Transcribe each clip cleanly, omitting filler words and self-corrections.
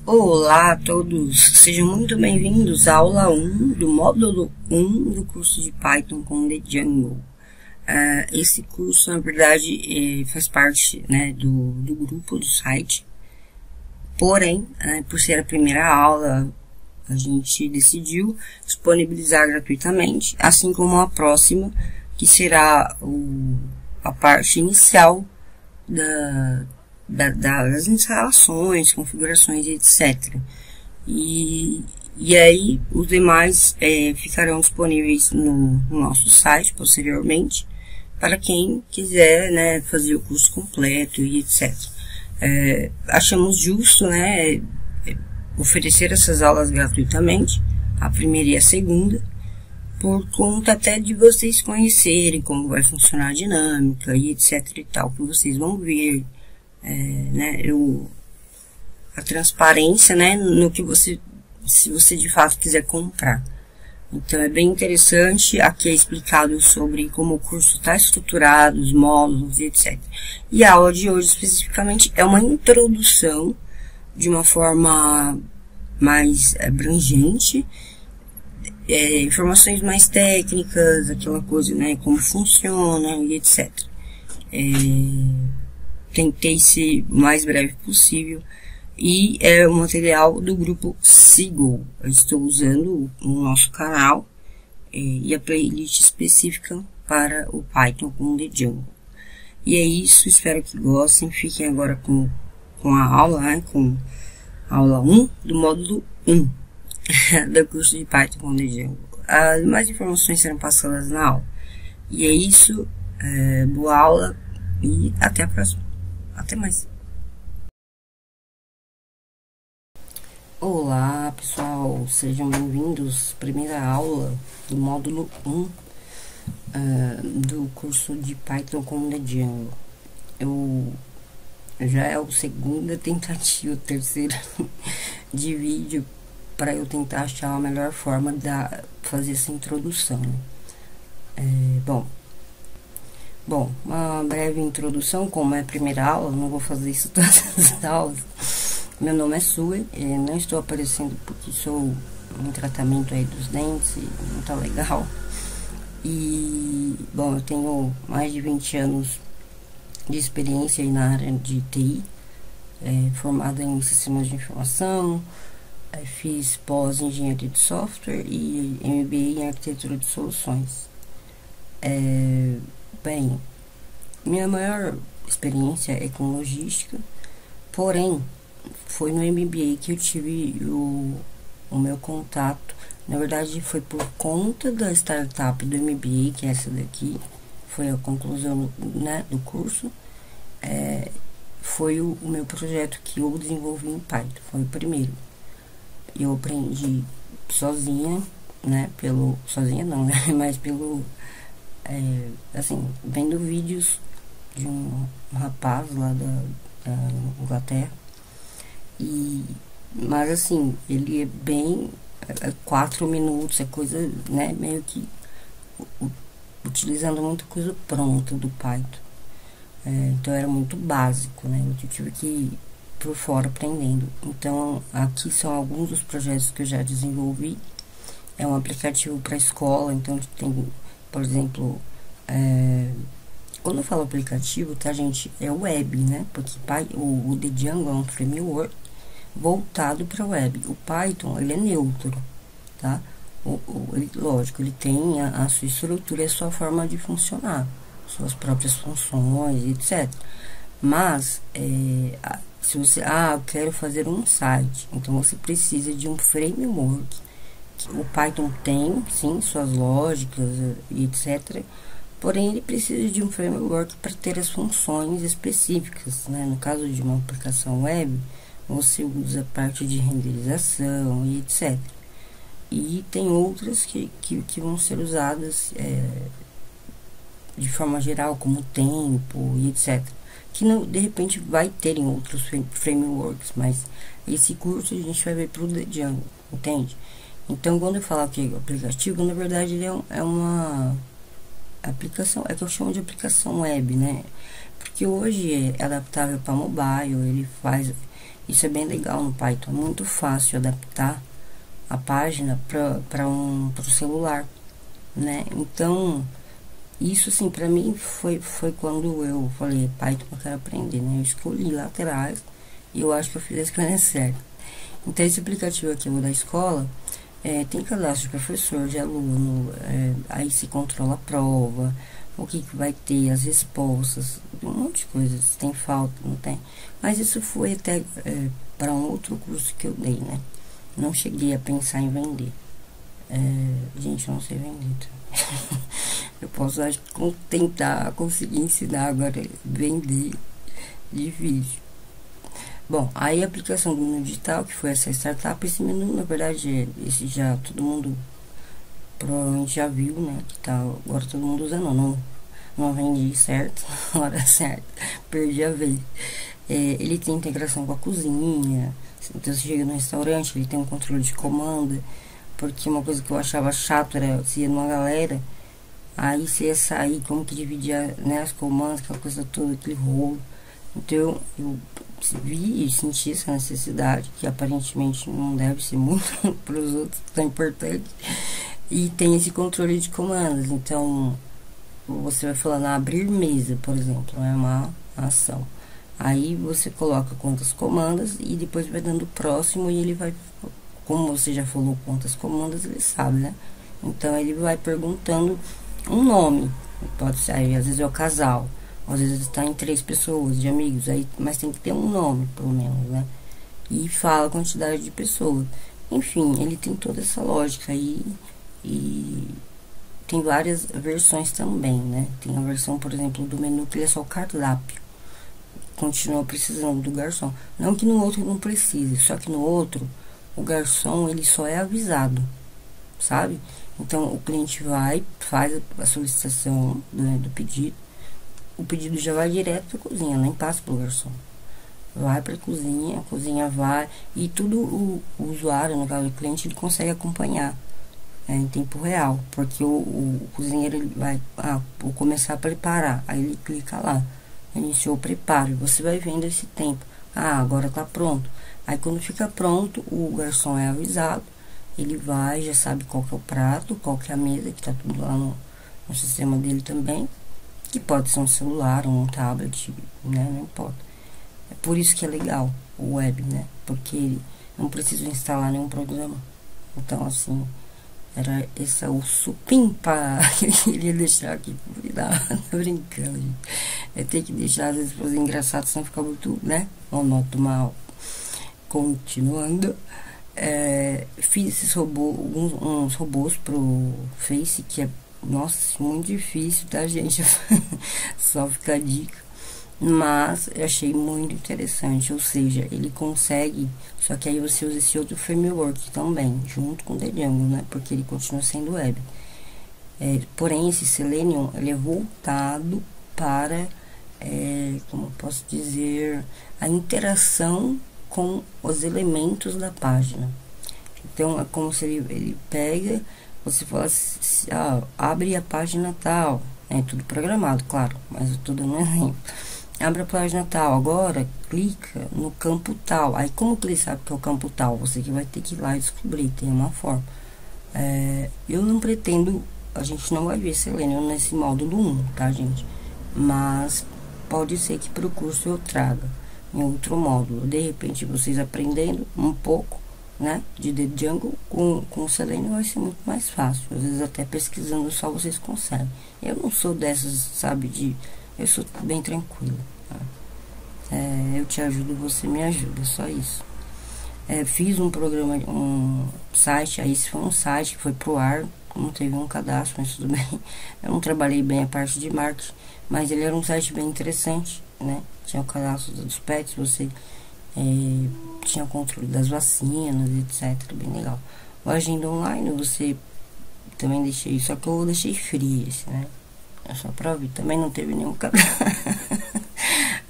Olá a todos, sejam muito bem-vindos à aula 1 do módulo 1 do curso de Python com The Django. Esse curso, na verdade, faz parte, né, do grupo do site, porém, por ser a primeira aula, a gente decidiu disponibilizar gratuitamente, assim como a próxima, que será a parte inicial das instalações, configurações, etc. E aí os demais ficarão disponíveis no nosso site posteriormente, para quem quiser, né, fazer o curso completo e etc. Achamos justo, né, oferecer essas aulas gratuitamente, a primeira e a segunda, por conta até de vocês conhecerem como vai funcionar a dinâmica e etc e tal, que vocês vão ver, né, a transparência, né, no que se você de fato quiser comprar. Então é bem interessante, aqui é explicado sobre como o curso está estruturado, os módulos e etc. E a aula de hoje especificamente é uma introdução de uma forma mais abrangente, informações mais técnicas, aquela coisa, né, como funciona e etc. Tentei ser o mais breve possível e é o material do grupo Seagull. Eu estou usando o nosso canal e a playlist específica para o Python com The Django. E é isso, espero que gostem. Fiquem agora com a aula, né, com a aula 1 do módulo 1 do curso de Python com The Django. As demais informações serão passadas na aula. E é isso, boa aula e até a próxima. Até mais. Olá pessoal, sejam bem-vindos à primeira aula do módulo 1 do curso de Python com The Django. Já é a segunda tentativa, terceira de vídeo para eu tentar achar a melhor forma de fazer essa introdução. Bom, uma breve introdução, como é a primeira aula, não vou fazer isso todas as aulas. Meu nome é Sue, não estou aparecendo porque sou em tratamento aí dos dentes, não tá legal. E, bom, eu tenho mais de 20 anos de experiência aí na área de TI, formada em sistemas de informação, fiz pós-engenharia de software e MBA em arquitetura de soluções. Bem, minha maior experiência é com logística, porém, foi no MBA que eu tive o meu contato. Na verdade, foi por conta da startup do MBA, que é essa daqui, foi a conclusão, né, do curso. Foi o meu projeto que eu desenvolvi em Python, foi o primeiro. Eu aprendi sozinha, né, sozinha não, né, mas assim, vendo vídeos de um rapaz lá da Inglaterra. Mas assim, ele é bem 4 minutos, é coisa, né, meio que utilizando muita coisa pronta do Python. Então era muito básico, né, eu tive que ir por fora aprendendo. Então aqui são alguns dos projetos que eu já desenvolvi. É um aplicativo para escola, então tem, por exemplo, quando eu falo aplicativo, tá, gente, é web, né, porque o The Django é um framework voltado para web. O Python, ele é neutro, tá? Lógico, ele tem a sua estrutura e a sua forma de funcionar, suas próprias funções, etc. Mas, se você, eu quero fazer um site, então você precisa de um framework. O Python tem, sim, suas lógicas e etc. Porém, ele precisa de um framework para ter as funções específicas, né? No caso de uma aplicação web, você usa a parte de renderização e etc. E tem outras que vão ser usadas de forma geral, como tempo e etc. Que não, de repente vai ter em outros frameworks, mas esse curso a gente vai ver para o The Django, entende? Então, quando eu falo que é aplicativo, na verdade ele é uma aplicação, é que eu chamo de aplicação web, né? Porque hoje é adaptável para mobile, Isso é bem legal no Python, é muito fácil adaptar a página para pro celular, né? Então, isso assim, para mim foi quando eu falei, Python eu quero aprender, né? Eu escolhi lá atrás e eu acho que eu fiz a escolha certa. Então, esse aplicativo aqui da escola tem cadastro de professor, de aluno, aí se controla a prova, o que vai ter, as respostas, um monte de coisas, se tem falta, não tem. Mas isso foi até para um outro curso que eu dei, né? Não cheguei a pensar em vender. Gente, eu não sei vender, tá? Eu posso, acho, tentar conseguir ensinar, agora vender, difícil. Bom, aí a aplicação do Menu Digital, que foi essa startup, esse menu, na verdade, esse já todo mundo provavelmente já viu, né? Que tá agora todo mundo usando, não vendi certo, na hora certa, perdi a vez. Ele tem integração com a cozinha, então você chega no restaurante, ele tem um controle de comanda, porque uma coisa que eu achava chato era se ia numa galera, aí você ia sair, como que dividia, né, as comandas, aquela coisa toda, aquele rolo. Então eu vi e senti essa necessidade, que aparentemente não deve ser muito para os outros tão importante, e tem esse controle de comandas. Então você vai falando abrir mesa, por exemplo, é uma ação, aí você coloca quantas comandas e depois vai dando o próximo, e ele vai, como você já falou quantas comandas, ele sabe, né? Então ele vai perguntando um nome, pode ser, aí, às vezes é o casal, às vezes está em 3 pessoas, de amigos, aí, mas tem que ter um nome, pelo menos, né? E fala a quantidade de pessoas. Enfim, ele tem toda essa lógica aí, e tem várias versões também, né? Tem a versão, por exemplo, do menu que ele é só o cardápio. Continua precisando do garçom. Não que no outro não precise, só que no outro, o garçom, ele só é avisado, sabe? Então, o cliente vai, faz a solicitação do pedido, o pedido já vai direto para a cozinha, nem passa pelo garçom. Vai para a cozinha vai, e tudo o usuário, no caso do cliente, ele consegue acompanhar em tempo real, porque o cozinheiro ele vai, vou começar a preparar, aí ele clica lá, iniciou o preparo, você vai vendo esse tempo, agora tá pronto. Aí quando fica pronto, o garçom é avisado, ele vai, já sabe qual que é o prato, qual que é a mesa, que tá tudo lá no sistema dele também, que pode ser um celular, um tablet, né, não importa. É por isso que é legal o web, né, porque ele não precisa instalar nenhum programa. Então, assim, era esse o supimpa que eu queria deixar aqui. Tô brincando, gente. Tem que deixar, às vezes, fazer engraçado, senão fica muito, né, monótono. Continuando, fiz esses robôs, uns robôs pro Face, que é, nossa, muito difícil, tá, gente? Só fica a dica. Mas eu achei muito interessante, ou seja, ele consegue, só que aí você usa esse outro framework também, junto com o Django, né? Porque ele continua sendo web. Porém, esse Selenium, ele é voltado para, como eu posso dizer, a interação com os elementos da página. Então, é como se ele pega, você fala assim, abre a página tal, é tudo programado, claro, mas eu tô dando um exemplo. Abre a página tal, agora clica no campo tal. Aí como que ele sabe que é o campo tal? Você que vai ter que ir lá e descobrir, tem uma forma. Eu não pretendo, a gente não vai ver Selenium nesse módulo 1, tá, gente? Mas pode ser que para o curso eu traga em outro módulo. De repente vocês aprendendo um pouco, né, de Django com Selenium vai ser muito mais fácil. Às vezes até pesquisando só vocês conseguem. Eu não sou dessas, sabe, eu sou bem tranquila, tá? Eu te ajudo, você me ajuda, só isso. Fiz um programa, um site, aí esse foi um site que foi pro ar, não teve um cadastro, mas tudo bem. Eu não trabalhei bem a parte de marketing, mas ele era um site bem interessante, né? Tinha o cadastro dos pets, você tinha o controle das vacinas, etc. Bem legal. O Agenda Online, você também deixei, só que eu deixei free esse, né? É só pra ver, também não teve nenhum cadastro.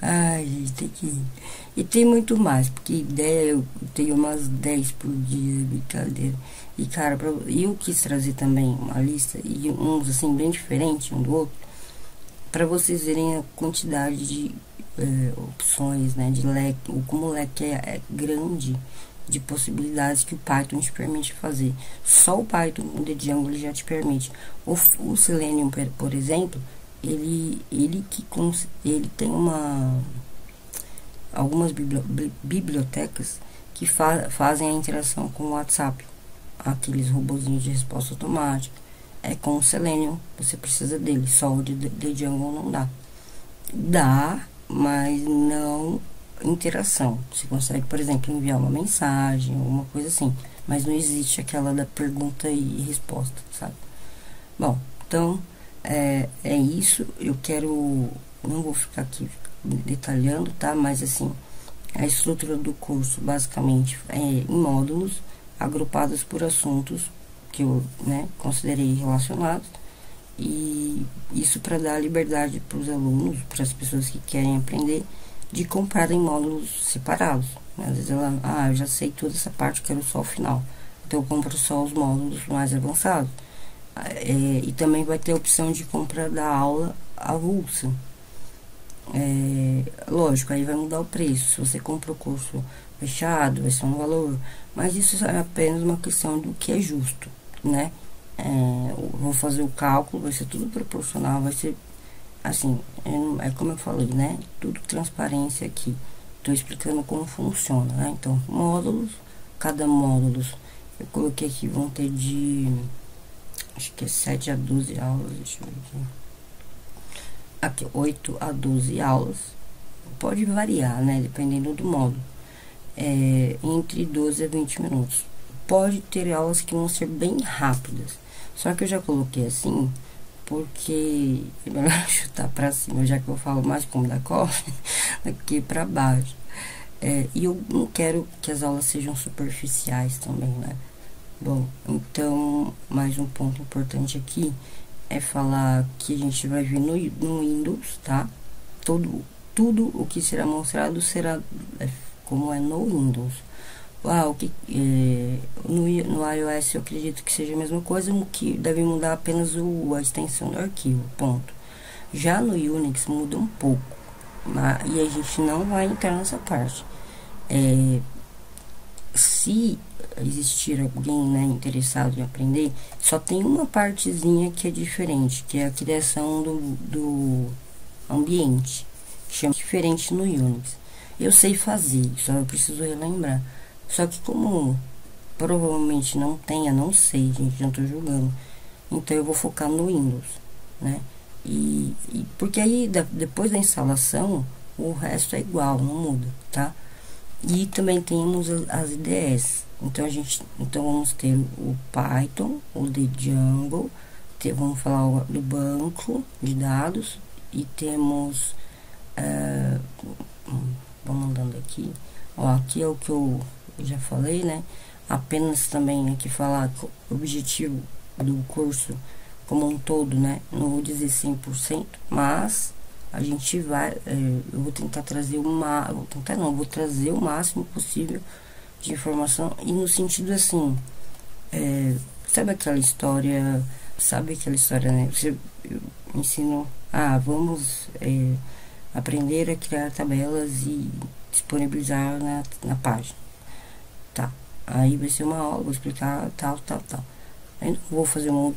Ai, gente, tem que ir. E tem muito mais, porque ideia eu tenho umas 10 por dia, brincadeira. E cara, eu quis trazer também uma lista, e uns assim, bem diferente um do outro, para vocês verem a quantidade de opções, né, de leque, como o leque é grande de possibilidades que o Python te permite fazer. Só o Python, o The Django, ele já te permite. O Selenium, por exemplo, ele tem algumas bibliotecas que fazem a interação com o WhatsApp, aqueles robozinhos de resposta automática. Com o Selenium, você precisa dele, só o de Django não dá. Dá, mas não interação. Você consegue, por exemplo, enviar uma mensagem, alguma coisa assim, mas não existe aquela da pergunta e resposta, sabe? Bom, então é isso. Não vou ficar aqui detalhando, tá? Mas assim, a estrutura do curso basicamente é em módulos agrupados por assuntos que eu, né, considerei relacionados, e isso para dar liberdade para os alunos, para as pessoas que querem aprender, de comprarem módulos separados. Às vezes eu já sei toda essa parte, quero só o final, então eu compro só os módulos mais avançados. E também vai ter a opção de compra da aula avulsa. Lógico, aí vai mudar o preço. Se você compra o curso fechado, vai ser um valor, mas isso é apenas uma questão do que é justo, né? Vou fazer o cálculo, vai ser tudo proporcional, vai ser assim, como eu falei, né? Tudo transparência aqui. Estou explicando como funciona, né? Então, módulos, cada módulo, eu coloquei aqui, vão ter acho que é 7 a 12 aulas, deixa eu ver aqui. 8 a 12 aulas, pode variar, né? Dependendo do módulo. Entre 12 a 20 minutos. Pode ter aulas que vão ser bem rápidas, só que eu já coloquei assim porque é melhor chutar para cima, já que eu falo mais como da cobra do que para baixo. E eu não quero que as aulas sejam superficiais também, né? Bom, então, mais um ponto importante aqui é falar que a gente vai ver no Windows, tá? Tudo o que será mostrado será como é no Windows. No iOS eu acredito que seja a mesma coisa, o que deve mudar apenas a extensão do arquivo, ponto. Já no Unix muda um pouco, e a gente não vai entrar nessa parte. Se existir alguém, né, interessado em aprender, só tem uma partezinha que é diferente, que é a criação do ambiente, que chama diferente no Unix. Eu sei fazer, só eu preciso relembrar. Só que como provavelmente não tenha, não sei, gente, não tô julgando. Então eu vou focar no Windows, né? Porque aí depois da instalação, o resto é igual, não muda, tá? E também temos as IDEs. Então vamos ter o Python, o The Django, vamos falar do banco de dados, e temos vamos andando aqui. Aqui é o que eu já falei, né? Apenas também aqui falar o objetivo do curso como um todo, né? Não vou dizer 100%, mas a gente vai, eu vou tentar trazer vou trazer o máximo possível de informação, e no sentido assim, sabe aquela história, né? Eu ensino, vamos aprender a criar tabelas e disponibilizar na página, tá? Aí vai ser uma aula, vou explicar tal. Aí vou fazer uma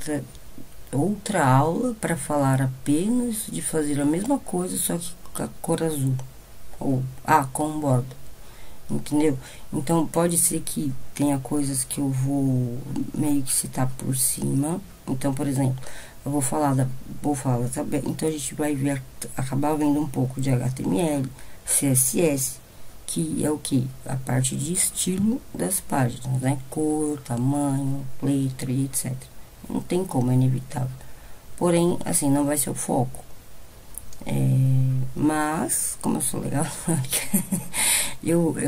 outra aula para falar apenas de fazer a mesma coisa, só que com a cor azul, ou com borda, entendeu? Então pode ser que tenha coisas que eu vou meio que citar por cima. Então, por exemplo, eu vou falar da tabela, então a gente vai acabar vendo um pouco de HTML, CSS, que é o que? A parte de estilo das páginas, né? Cor, tamanho, letra e etc. Não tem como, é inevitável. Porém, assim, não vai ser o foco. Mas, como eu sou legal,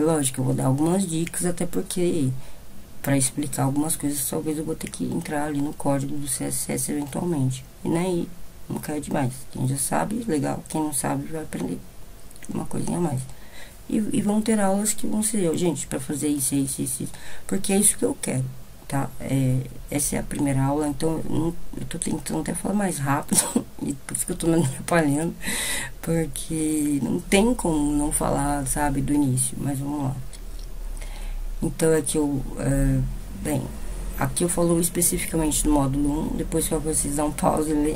lógico, eu vou dar algumas dicas, até porque para explicar algumas coisas, talvez eu vou ter que entrar ali no código do CSS eventualmente. E nem não cai demais. Quem já sabe, legal. Quem não sabe, vai aprender uma coisinha a mais. E vão ter aulas que vão ser, gente, para fazer isso, porque é isso que eu quero, tá? Essa é a primeira aula, então eu tô tentando até falar mais rápido E por isso que eu tô me atrapalhando, porque não tem como não falar, sabe, do início, mas vamos lá. Então aqui bem, aqui eu falo especificamente do módulo 1, depois que vocês dão um pause e ler.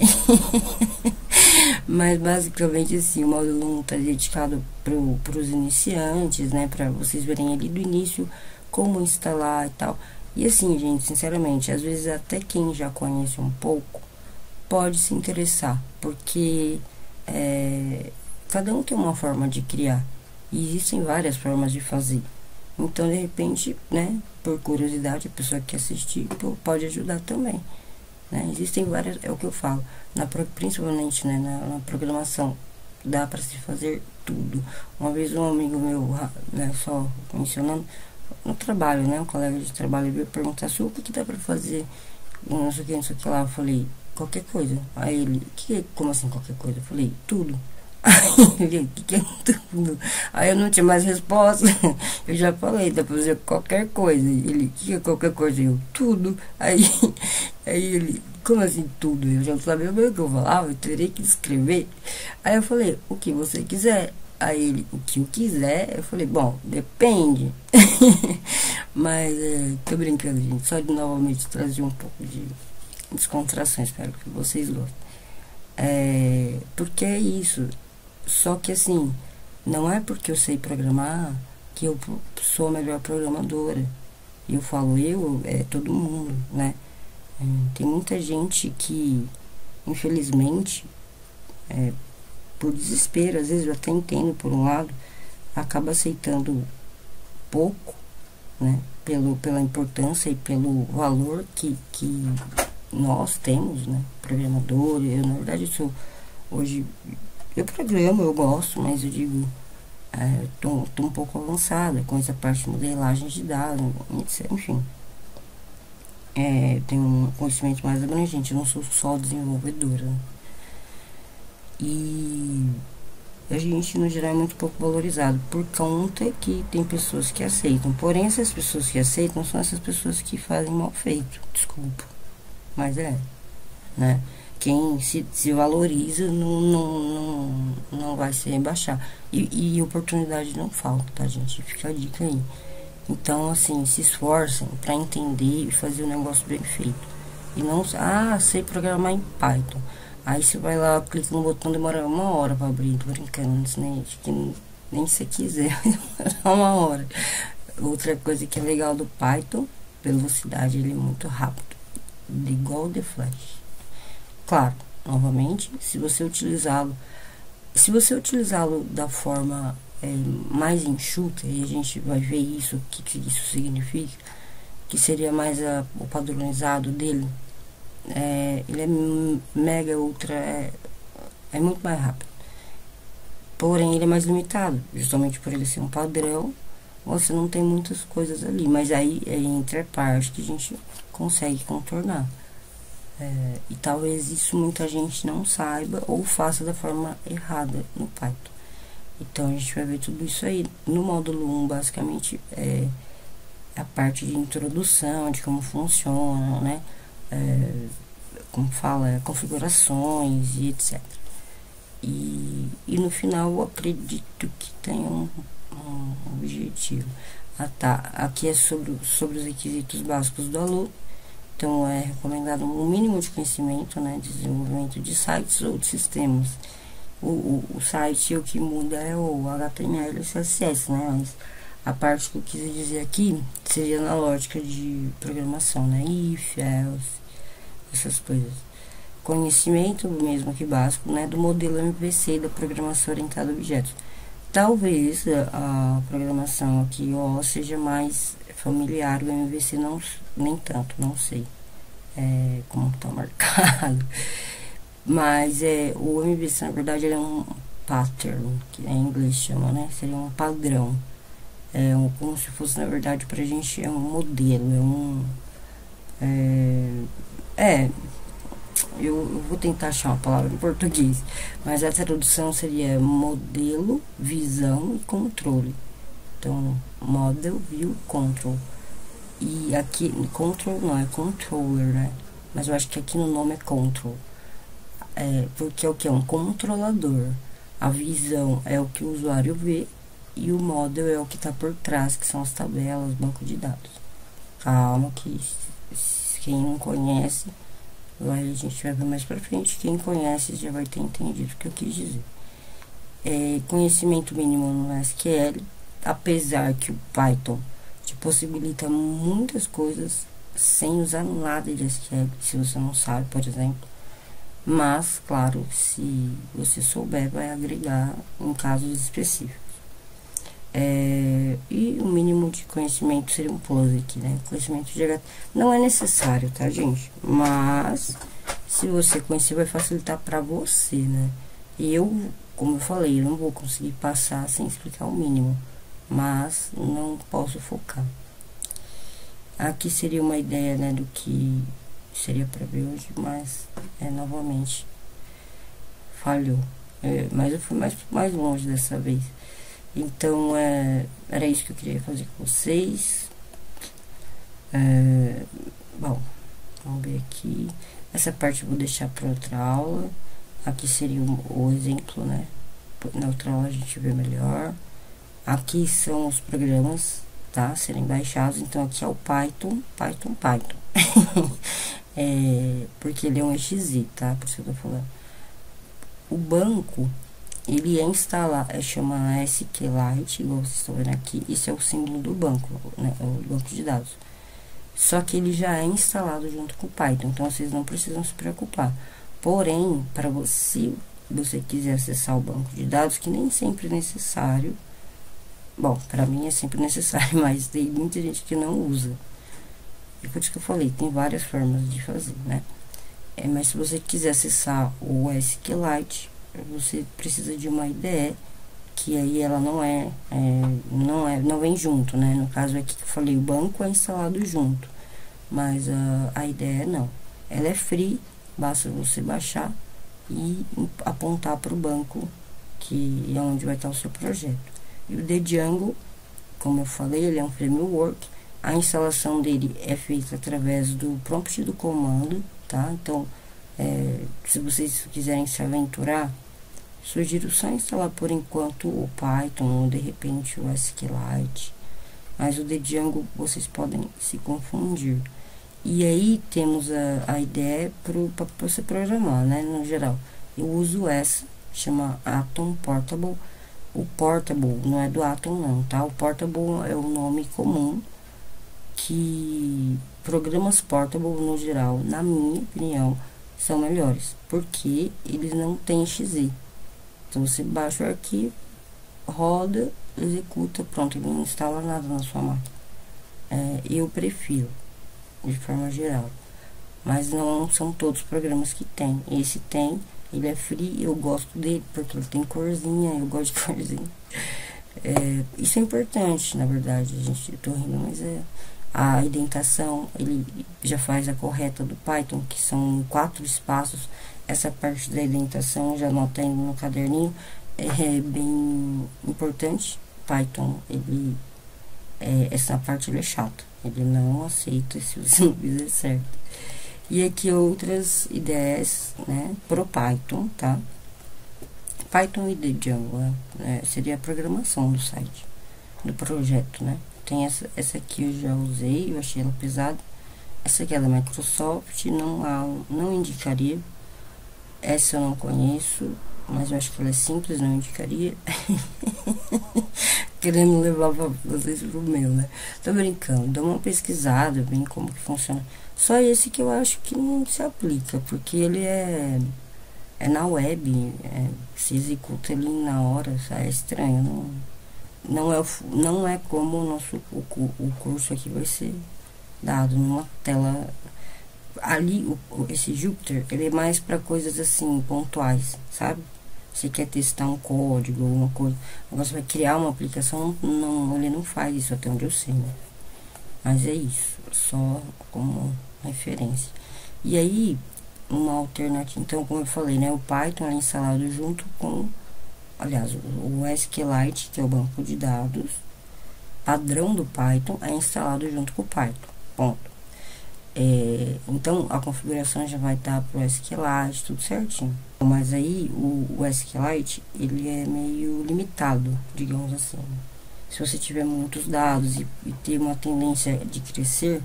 Mas basicamente assim, o módulo 1 está dedicado para os iniciantes, né, para vocês verem ali do início como instalar e tal. E assim, gente, sinceramente, às vezes até quem já conhece um pouco pode se interessar, porque cada um tem uma forma de criar e existem várias formas de fazer. Então, de repente, né, por curiosidade, a pessoa que assistir pode ajudar também, né? Existem várias, é o que eu falo, principalmente, né, na programação, dá para se fazer tudo. Uma vez um amigo meu, né, só mencionando, no trabalho, né, um colega de trabalho veio perguntar se o que dá para fazer, não sei o que lá. Eu falei, qualquer coisa. Aí ele, como assim qualquer coisa? Eu falei, tudo. Aí ele, o que é tudo? Aí eu não tinha mais resposta. Eu já falei, dá pra fazer qualquer coisa. Ele, o que é qualquer coisa? Eu, tudo. Aí ele, como assim tudo? Eu já não sabia o que eu falava, eu teria que escrever. Aí eu falei, o que você quiser. Aí ele, o que eu quiser. Eu falei, bom, depende. Mas, tô brincando, gente. Só de novamente trazer um pouco de descontração. Espero que vocês gostem. Porque é isso. Só que assim, não é porque eu sei programar que eu sou a melhor programadora. Eu falo todo mundo, né? Tem muita gente que, infelizmente, por desespero, às vezes eu até entendo por um lado, acaba aceitando pouco, né? Pela importância e pelo valor que nós temos, né? Programador, eu na verdade hoje eu programo, eu gosto, mas eu digo, tô um pouco avançada com essa parte de modelagem de dados, enfim. Tenho um conhecimento mais abrangente, eu não sou só desenvolvedora, né? E a gente no geral é muito pouco valorizado, por conta que tem pessoas que aceitam, porém essas pessoas que aceitam são essas pessoas que fazem mal feito, desculpa, mas né? Quem se valoriza não vai se rebaixar. E oportunidade não falta, tá, gente? Fica a dica aí. Então, assim, se esforcem para entender e fazer o negócio bem feito. E não, sei programar em Python. Aí você vai lá, clica no botão, demora 1 hora para abrir. Tô brincando, né? Acho que nem se quiser, vai 1 hora. Outra coisa que é legal do Python, velocidade, ele é muito rápido. Igual o The Flash. Claro, novamente, se você utilizá-lo da forma mais enxuta, e a gente vai ver isso, o que isso significa, que seria mais o padronizado dele, ele é mega, ultra, é muito mais rápido. Porém, ele é mais limitado, justamente por ele ser um padrão, você não tem muitas coisas ali, mas aí entre a parte que a gente consegue contornar. E talvez isso muita gente não saiba ou faça da forma errada no Python. Então a gente vai ver tudo isso aí. No módulo 1, basicamente, a parte de introdução, de como funciona, né? Como fala, configurações e etc. E no final eu acredito que tem um objetivo. Tá. Aqui é sobre os requisitos básicos do aluno. Então, é recomendado um mínimo de conhecimento, né, desenvolvimento de sites ou de sistemas. O site, o que muda é o HTML e o CSS, né, mas a parte que eu quis dizer aqui seria na lógica de programação, né, if, else, essas coisas. Conhecimento mesmo que básico, né, do modelo MVC, da programação orientada a objetos. Talvez a programação aqui seja mais familiar, o MVC nem tanto, não sei como está marcado. Mas o MVC, na verdade, ele é um pattern, que em inglês chama, né? Seria um padrão. Como se fosse, na verdade, pra gente um modelo, eu vou tentar achar uma palavra em português, mas a tradução seria modelo, visão e controle. Então, model, view, control. E aqui, control não, é controller, né? Mas eu acho que aqui no nome é control. porque é o que? É um controlador. A visão é o que o usuário vê e o model é o que está por trás, que são as tabelas, banco de dados. Calma que quem não conhece, a gente vai ver mais pra frente, quem conhece já vai ter entendido o que eu quis dizer. Conhecimento mínimo no SQL, apesar que o Python te possibilita muitas coisas sem usar nada de SQL, se você não sabe, por exemplo. Mas, claro, se você souber, vai agregar em casos específicos. E o mínimo de conhecimento seria um plus aqui, né? Conhecimento de HTML não é necessário, tá, gente? Mas, se você conhecer, vai facilitar para você, né? E eu, como eu falei, eu não vou conseguir passar sem explicar o mínimo, mas não posso focar. Aqui seria uma ideia, né, do que seria para ver hoje, mas novamente falhou. Mas eu fui mais longe dessa vez. Então, era isso que eu queria fazer com vocês. Bom, vamos ver aqui. Essa parte eu vou deixar para outra aula. Aqui seria o exemplo, né? Na outra aula a gente vê melhor. Aqui são os programas, tá? Serem baixados. Então, aqui é o Python. Porque ele é um exe, tá? Por isso que eu tô falando. O banco, ele é instalado, chama SQLite, igual vocês estão vendo aqui. Esse é o símbolo do banco, né? O banco de dados. Só que ele já é instalado junto com o Python, então vocês não precisam se preocupar. Porém, para você quiser acessar o banco de dados, que nem sempre é necessário. Bom, para mim é sempre necessário, mas tem muita gente que não usa. E por isso que eu falei, tem várias formas de fazer, né? Mas se você quiser acessar o SQLite, você precisa de uma IDE, que aí ela não vem junto, né? No caso aqui que eu falei, o banco é instalado junto, mas a IDE não. Ela é free, basta você baixar e apontar para o banco, que é onde vai estar o seu projeto. E o Django, como eu falei, ele é um framework. A instalação dele é feita através do prompt do comando, tá? Então, se vocês quiserem se aventurar, sugiro só instalar por enquanto o Python ou de repente o SQLite, mas o Django vocês podem se confundir. E aí temos a ideia para você programar, né? No geral, eu uso essa, chama Atom Portable. O Portable não é do Atom não, tá? O Portable é o nome comum que programas Portable no geral, na minha opinião, são melhores, porque eles não têm exe. Então você baixa o arquivo, roda, executa, pronto, ele não instala nada na sua máquina. Eu prefiro, de forma geral, mas não são todos os programas que tem. Esse tem, ele é free, eu gosto dele porque ele tem corzinha, eu gosto de corzinha. Isso é importante, na verdade, eu tô rindo, mas a indentação, ele já faz a correta do Python, que são 4 espaços. Essa parte da indentação, já anota aí no caderninho, é bem importante. Python, essa parte ele é chato, ele não aceita se você não fizer certo. E aqui outras ideias, né, pro Python, tá? Python e Django, seria a programação do site, do projeto, né? Tem essa aqui eu já usei, eu achei ela pesada. Essa aqui é da Microsoft, não indicaria. Essa eu não conheço, mas eu acho que ela é simples, não indicaria. Querendo levar pra vocês pro meu, né? Tô brincando, dá uma pesquisada, bem como que funciona. Só esse que eu acho que não se aplica, porque ele é na web, se executa ali na hora, é estranho, não é como o curso aqui vai ser dado numa tela. Ali, esse Jupyter, ele é mais para coisas assim, pontuais, sabe? Você quer testar um código, alguma coisa, agora você vai criar uma aplicação, ele não faz isso até onde eu sei, né? Mas é isso, só como referência. E aí, uma alternativa, então, como eu falei, né? O Python é instalado junto com, aliás, o SQLite, que é o banco de dados padrão do Python, é instalado junto com o Python, ponto. Então, a configuração já vai estar pro SQLite, tudo certinho. Mas aí, o SQLite, ele é meio limitado, digamos assim. Se você tiver muitos dados e ter uma tendência de crescer,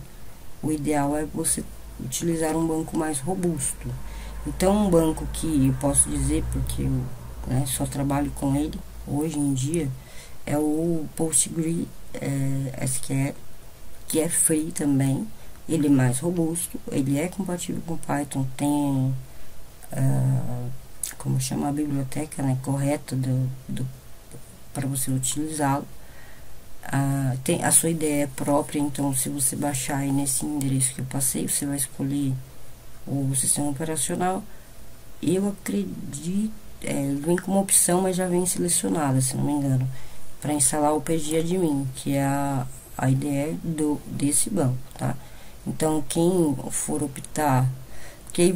o ideal é você utilizar um banco mais robusto. Então, um banco que eu posso dizer, porque eu só trabalho com ele hoje em dia, é o PostgreSQL, que é free também. Ele é mais robusto, ele é compatível com Python, tem como chama a biblioteca, né, correta para você utilizá-lo. Tem a sua ideia própria, então se você baixar aí nesse endereço que eu passei, você vai escolher o sistema operacional. Eu acredito, vem como opção, mas já vem selecionada, se não me engano, para instalar o pgadmin, que é a ideia desse banco, tá? Então, quem for optar, que aí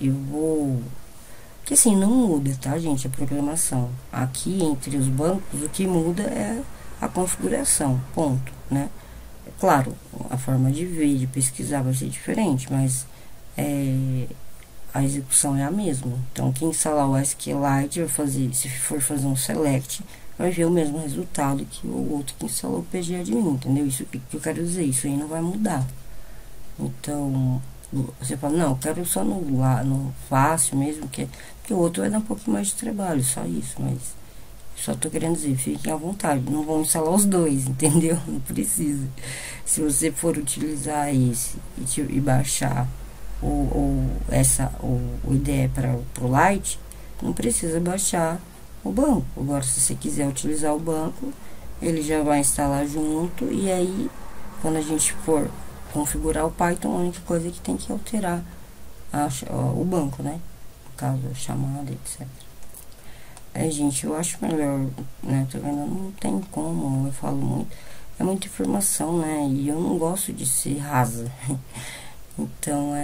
eu vou, que assim, não muda, tá, gente, a programação. Aqui, entre os bancos, o que muda é a configuração, ponto, né? É claro, a forma de ver, de pesquisar vai ser diferente, mas a execução é a mesma. Então, quem instalar o SQLite vai fazer, se for fazer um select, vai ver o mesmo resultado que o outro que instalou o pgadmin, entendeu? Isso que eu quero dizer, isso aí não vai mudar. Então, você fala, não, eu quero só no fácil mesmo, porque o outro vai dar um pouquinho mais de trabalho, só isso, mas só tô querendo dizer, fiquem à vontade, não vão instalar os dois, entendeu? Não precisa. Se você for utilizar esse e baixar o IDE para o Lite, não precisa baixar o banco. Agora, se você quiser utilizar o banco, ele já vai instalar junto, e aí, quando a gente for configurar o Python, a única coisa que tem que alterar o banco, né? No caso, a chamada, etc. Gente, eu acho melhor, né? Tô vendo, não tem como, eu falo muito. É muita informação, né? E eu não gosto de ser rasa. Então,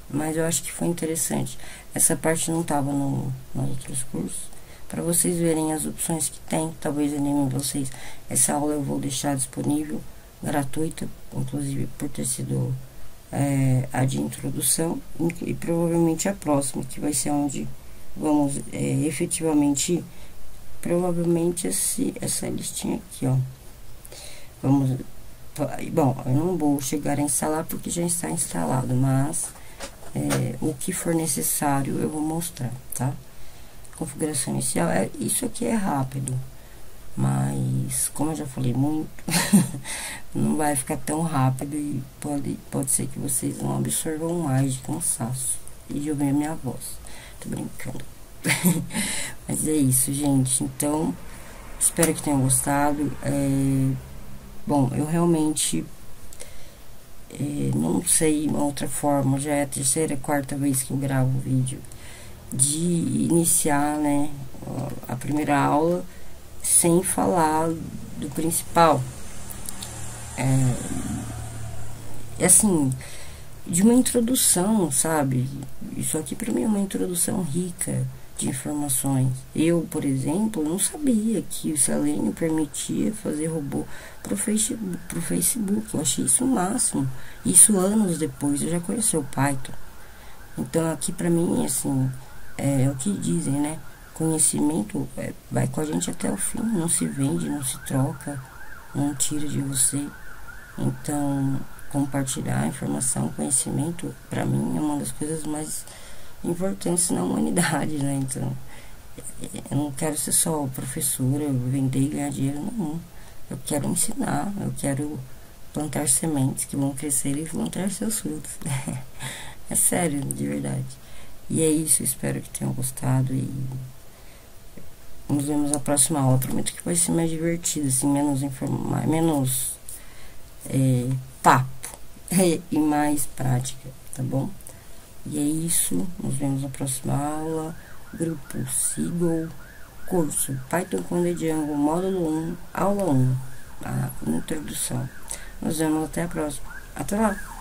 mas eu acho que foi interessante. Essa parte não tava nos outros cursos, para vocês verem as opções que tem. Talvez animem vocês. Essa aula eu vou deixar disponível, gratuita, inclusive por ter sido a de introdução, e provavelmente a próxima, que vai ser onde vamos efetivamente, provavelmente essa listinha aqui, ó. Bom, eu não vou chegar a instalar porque já está instalado, mas o que for necessário eu vou mostrar, tá? Configuração inicial, isso aqui é rápido, mas como eu já falei muito, não vai ficar tão rápido, e pode ser que vocês não absorvam mais de cansaço e de ouvir a minha voz. Tô brincando. Mas é isso, gente. Então, espero que tenham gostado. Bom, eu realmente não sei uma outra forma, já é a terceira, quarta vez que eu gravo vídeo, de iniciar, né, a primeira aula sem falar do principal. Assim, de uma introdução, sabe? Isso aqui para mim é uma introdução rica de informações. Eu, por exemplo, não sabia que o Selenium permitia fazer robô pro Facebook. Eu achei isso o máximo. Isso anos depois, eu já conheci o Python. Então, aqui para mim, assim, é o que dizem, né? Conhecimento vai com a gente até o fim. Não se vende, não se troca, não tira de você. Então, compartilhar informação, conhecimento, para mim é uma das coisas mais importantes na humanidade, né? Então, eu não quero ser só professora, vender e ganhar dinheiro, não. Eu quero ensinar, eu quero plantar sementes que vão crescer e vão ter seus frutos. É sério, de verdade. E é isso, espero que tenham gostado, e nos vemos na próxima aula. Prometo que vai ser mais divertido, assim, menos papo e mais prática, tá bom? E é isso, nos vemos na próxima aula. Grupo Seagull, curso Python com The Django, módulo 1, aula 1, a introdução. Nos vemos até a próxima. Até lá!